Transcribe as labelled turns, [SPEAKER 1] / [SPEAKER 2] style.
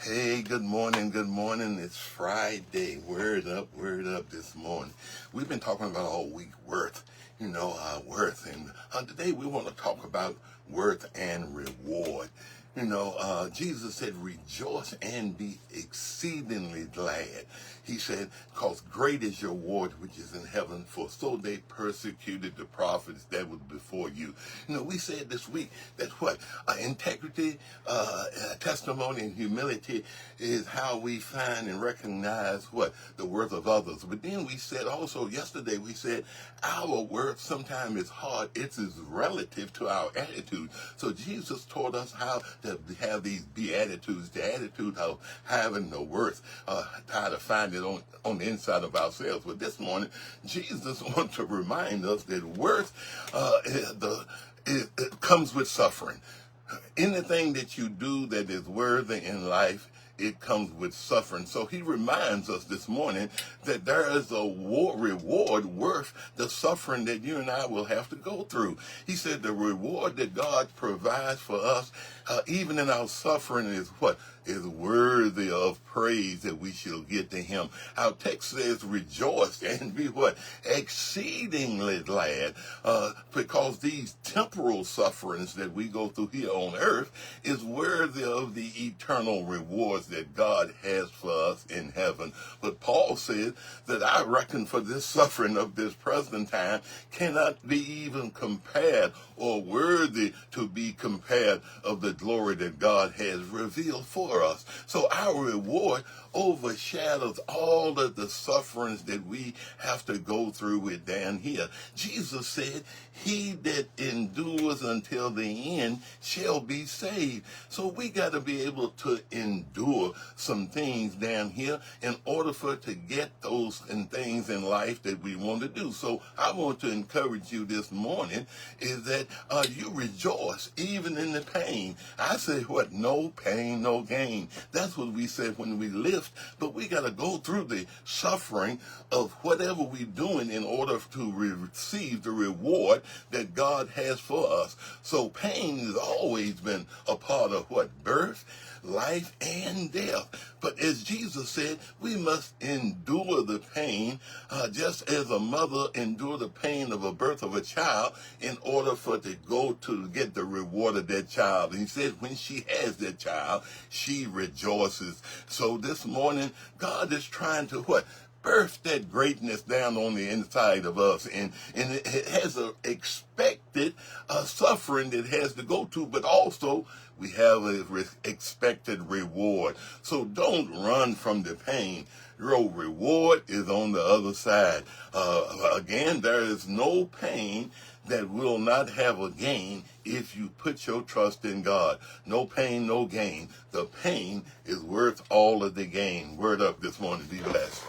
[SPEAKER 1] Hey, good morning, good morning. It's Friday. Word up this morning. We've been talking about all week worth, worth. And today we want to talk about worth and reward. Jesus said, rejoice and be exceedingly glad. He said, because great is your reward which is in heaven, for so they persecuted the prophets that was before you. We said this week that integrity, testimony, and humility is how we find and recognize the worth of others. But then we said also yesterday, we said our worth sometimes is hard. It is relative to our attitude. So Jesus taught us how to have these beatitudes, the attitude of having the worth, how to find it on the inside of ourselves. But this morning, Jesus wants to remind us that worth it comes with suffering. Anything that you do that is worthy in life, it comes with suffering. So he reminds us this morning that there is a reward worth the suffering that you and I will have to go through. He said the reward that God provides for us, even in our suffering, is worthy of praise that we shall get to him. Our text says rejoice and be exceedingly glad, because these temporal sufferings that we go through here on earth is worthy of the eternal rewards that God has for us in heaven. But Paul said that I reckon for this suffering of this present time cannot be even compared or worthy to be compared of the glory that God has revealed for us. So our reward overshadows all of the sufferings that we have to go through with down here. Jesus said, he that endures until the end shall be saved. So we got to be able to endure some things down here in order to get those things in life that we want to do. So I want to encourage you this morning is that you rejoice even in the pain. I say no pain, no gain. That's what we said when we lift, but we got to go through the suffering of whatever we're doing in order to receive the reward that God has for us. So pain has always been a part of birth, life, and death. But as Jesus said, we must endure the pain, just as a mother endure the pain of a birth of a child in order for it to go to get the reward of that child. And he said when she has that child, she rejoices. So this morning, God is trying to birth that greatness down on the inside of us, and it has a expected suffering that has to go to, but also we have a expected reward. So don't run from the pain. Your reward is on the other side. Again, there is no pain that will not have a gain if you put your trust in God. No pain, no gain. The pain is worth all of the gain. Word up this morning. Be blessed.